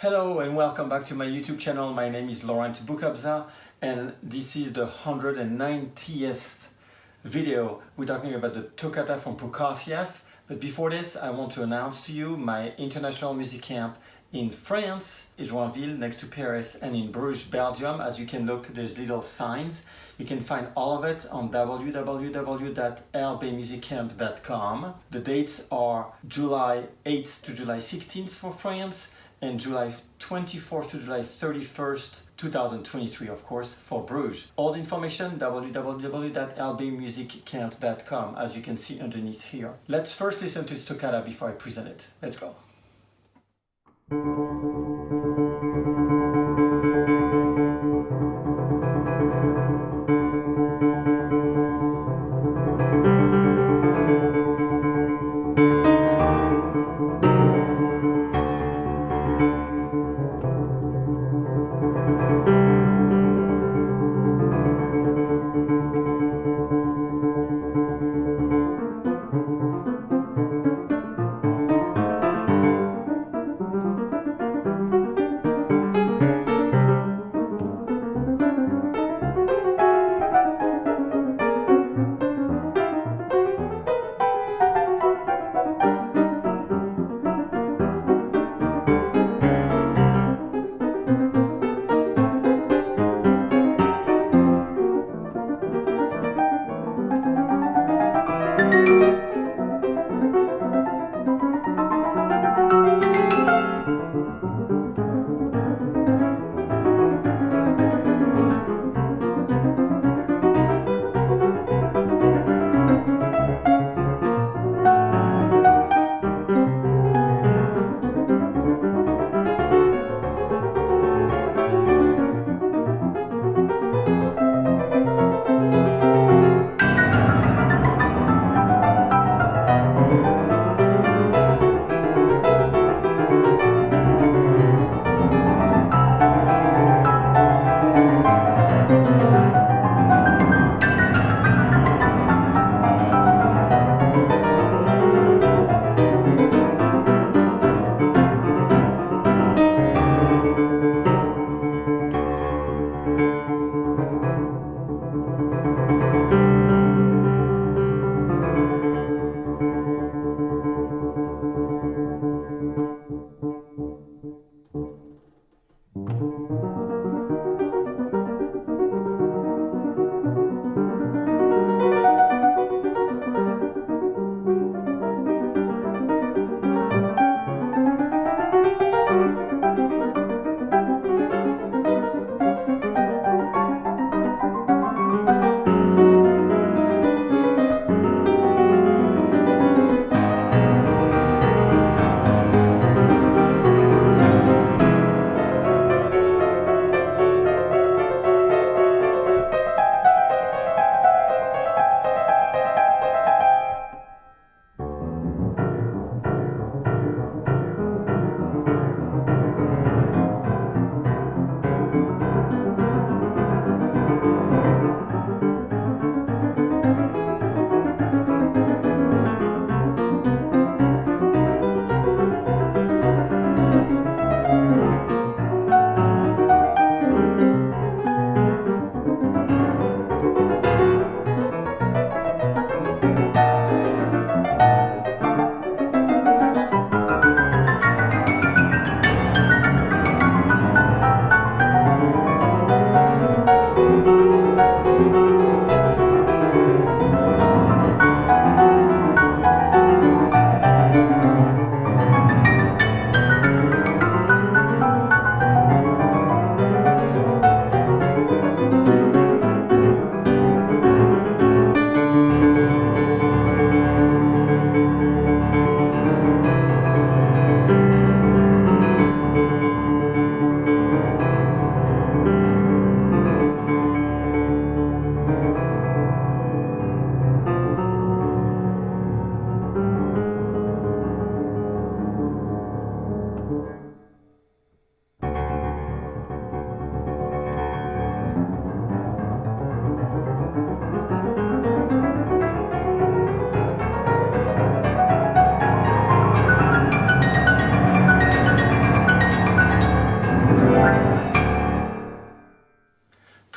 Hello and welcome back to my YouTube channel. My name is Laurent Boukobza and this is the 190th video. We're talking about the Toccata from Prokofiev. But before this, I want to announce to you my international music camp in France, in Joinville, next to Paris, and in Bruges, Belgium. As you can look, there's little signs. You can find all of it on www.lbmusiquecamp.com. The dates are July 8th to July 16th for France, and July 24th to July 31st, 2023, of course, for Bruges. All the information, www.lbmusiquecamp.com, as you can see underneath here. Let's first listen to this toccata before I present it. Let's go.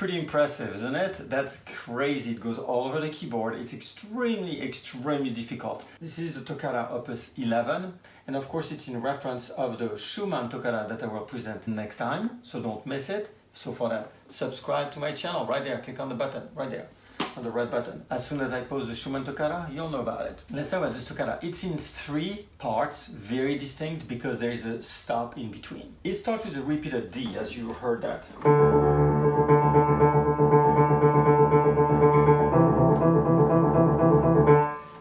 pretty impressive, isn't it? That's crazy. It goes all over the keyboard. It's extremely difficult. This is the Toccata Opus 11. And of course, it's in reference of the Schumann Toccata that I will present next time. So don't miss it. So for that, subscribe to my channel right there. Click on the button right there, on the red button. As soon as I post the Schumann Toccata, you'll know about it. Let's talk about this Toccata. It's in 3 parts, very distinct because there is a stop in between. It starts with a repeated D, as you heard that.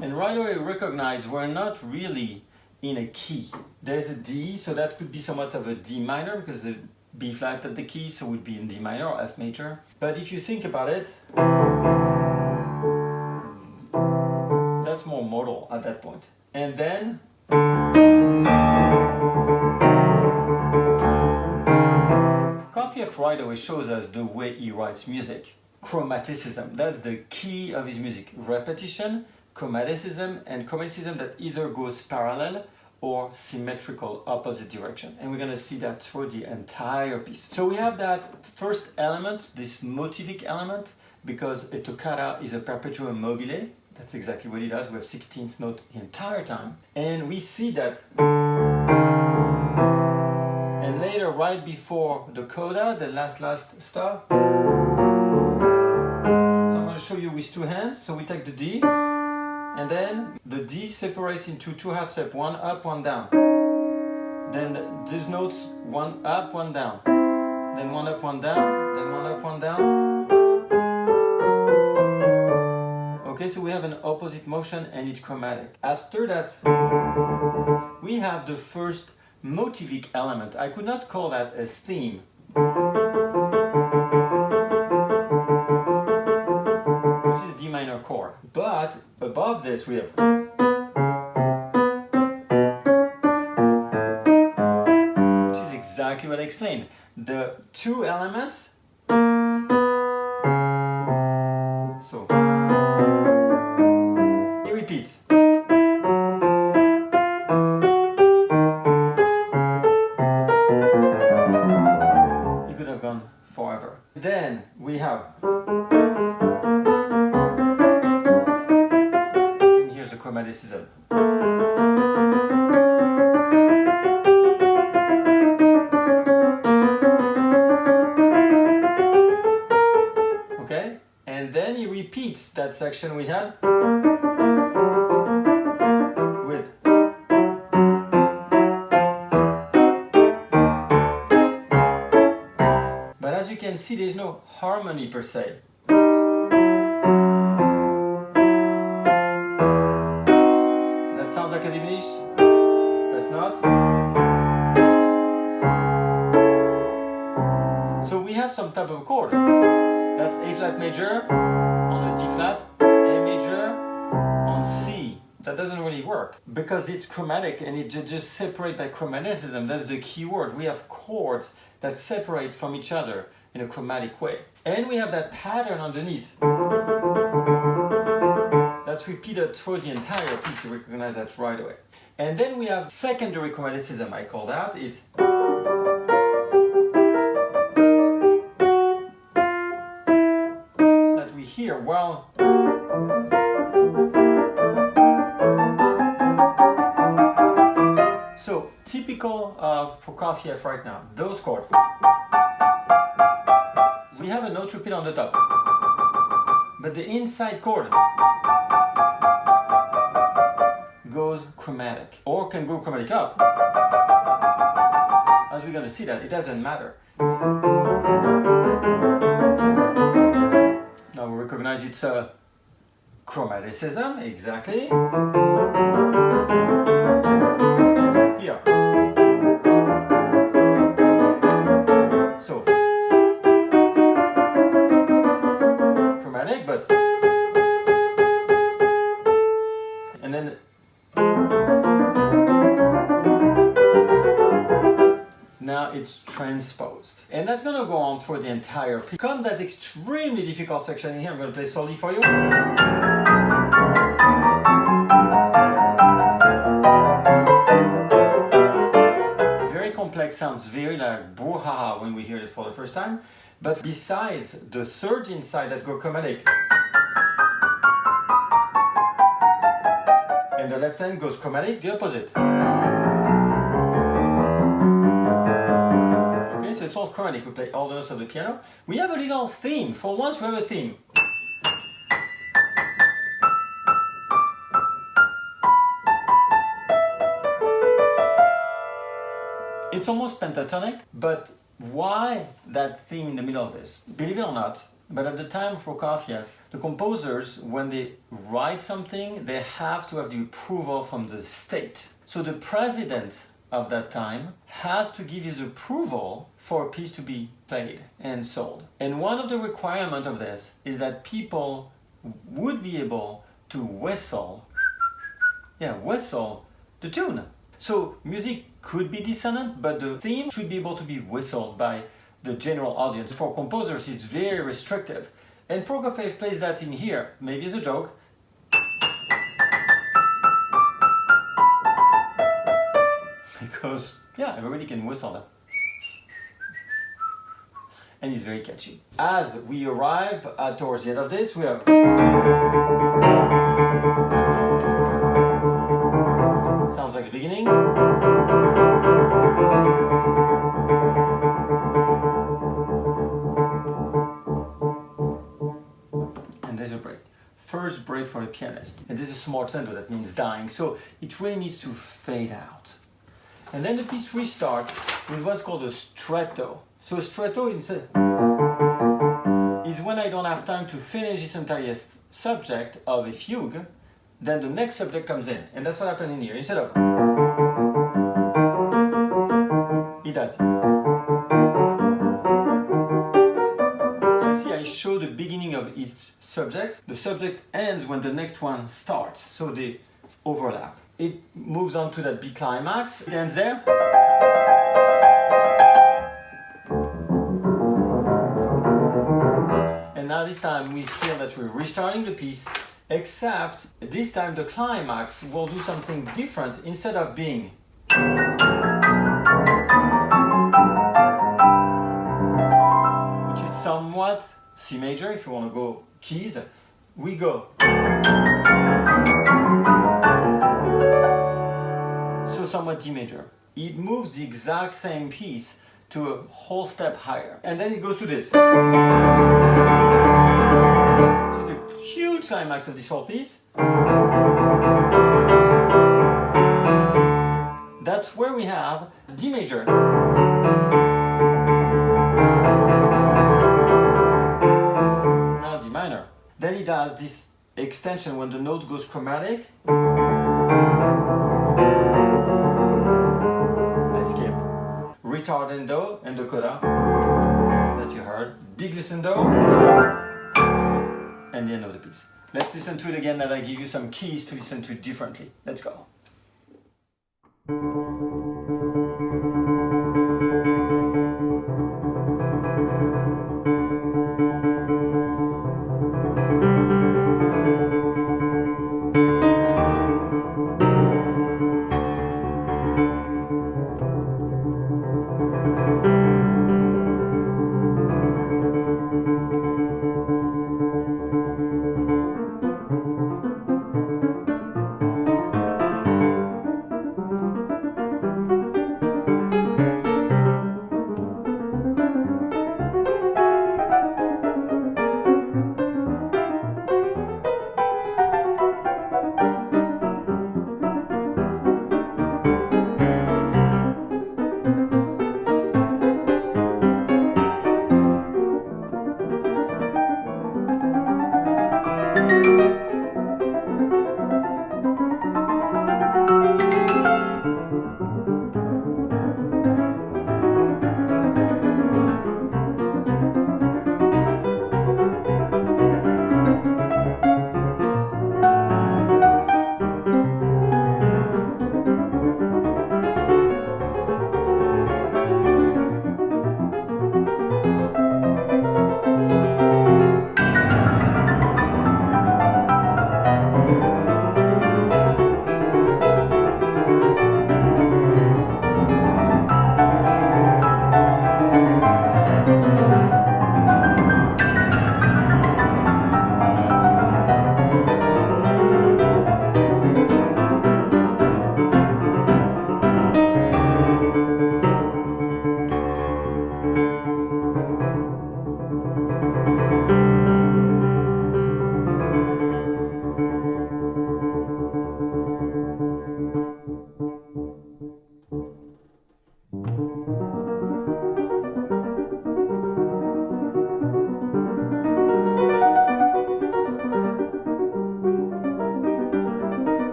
And right away recognize we're not really in a key. There's a D, so that could be somewhat of a D minor because the B flat at the key, so it would be in D minor or F major. But if you think about it, that's more modal at that point. And then Prokofiev right away shows us the way he writes music. Chromaticism, that's the key of his music. Repetition, chromaticism, and chromaticism that either goes parallel or symmetrical opposite direction. And we're gonna see that through the entire piece. So we have that first element, this motivic element, because a toccata is a perpetuum mobile. That's exactly what it does. We have 16th note the entire time. And we see that. And later, right before the coda, the last stop. So I'm gonna show you with 2 hands. So we take the D, and then the D separates into 2 half steps, 1 up, 1 down. Then these notes, 1 up, 1 down. Then 1 up, 1 down. Then 1 up, 1 down. Okay, so we have an opposite motion and it's chromatic. After that, we have the first motivic element. I could not call that a theme. Which is a D minor chord. But above this we have. Which is exactly what I explained. The 2 elements. So. He repeats. He could have gone forever. Then we have. Chromaticism. Okay, and then he repeats that section we had with. But as you can see, there's no harmony per se. Sounds like a diminished, that's not. So we have some type of chord. That's A flat major on a D flat, A major on C. That doesn't really work because it's chromatic and it just separates by chromaticism. That's the key word. We have chords that separate from each other in a chromatic way. And we have that pattern underneath. That's repeated through the entire piece. You recognize that right away. And then we have secondary chromaticism, I call that. It's that we hear while so typical of Prokofiev right now, those chords. We have a note repeat on the top, but the inside chord goes chromatic, or can go chromatic up. As we're going to see that, it doesn't matter. Now we recognize it's a chromaticism, exactly. Here. So, chromatic, but and then now it's transposed. And that's gonna go on for the entire piece. Come that extremely difficult section in here, I'm gonna play slowly for you. Very complex, sounds very like brouhaha when we hear it for the first time. But besides the 13 side that go chromatic, and the left hand goes chromatic, the opposite. Okay, so it's all chromatic. We play all the notes of the piano. We have a little theme. For once, we have a theme. It's almost pentatonic, but why that theme in the middle of this? Believe it or not, but at the time of Prokofiev, the composers, when they write something, they have to have the approval from the state. So the president of that time has to give his approval for a piece to be played and sold. And one of the requirements of this is that people would be able to whistle the tune. So music could be dissonant, but the theme should be able to be whistled by the general audience. For composers, it's very restrictive. And Prokofiev plays that in here, maybe as a joke. Because, yeah, everybody can whistle that. And it's very catchy. As we arrive towards the end of this, we have... Sounds like the beginning. And there's a break. First break for a pianist. And there's a smorzendo, that means dying. So it really needs to fade out. And then the piece restarts with what's called a stretto. So a stretto is when I don't have time to finish this entire subject of a fugue, then the next subject comes in. And that's what happened in here. Instead of... It does. So you see, I show the beginning of each subject. The subject ends when the next one starts. So they overlap. It moves on to that B climax. It ends there. And now this time we feel that we're restarting the piece, except this time the climax will do something different. Instead of being which is somewhat C major, if you want to go keys, we go. So somewhat D major. It moves the exact same piece to a whole step higher. And then it goes to this. This is the huge climax of this whole piece. That's where we have D major. Now D minor. Then he does this extension when the note goes chromatic. I skip. Retardando and the coda that you heard. Big glissando. And the end of the piece. Let's listen to it again, that I give you some keys to listen to it differently. Let's go.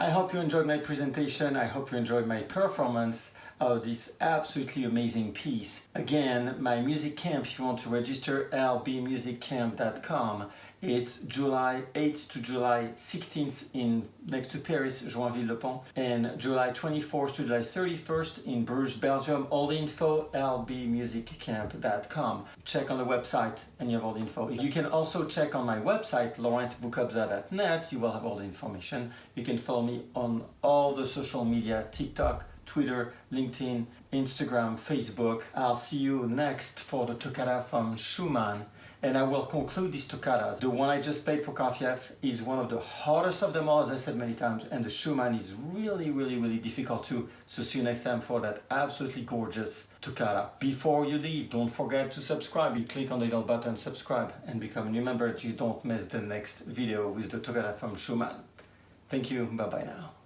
I hope you enjoyed my presentation. I hope you enjoyed my performance of this absolutely amazing piece. Again, my music camp, if you want to register, lbmusiquecamp.com. It's July 8th to July 16th next to Paris, Joinville-le-Pont, and July 24th to July 31st in Bruges, Belgium. All the info, lbmusiquecamp.com. Check on the website and you have all the info. You can also check on my website, laurentboukobza.net. You will have all the information. You can follow me on all the social media, TikTok, Twitter, LinkedIn, Instagram, Facebook. I'll see you next for the Toccata from Schumann, and I will conclude this Toccata. The one I just played, Prokofiev, is one of the hardest of them all, as I said many times, and the Schumann is really difficult too. So see you next time for that absolutely gorgeous Toccata. Before you leave, don't forget to subscribe. You click on the little button, subscribe, and become a new member so you don't miss the next video with the Toccata from Schumann. Thank you, bye bye now.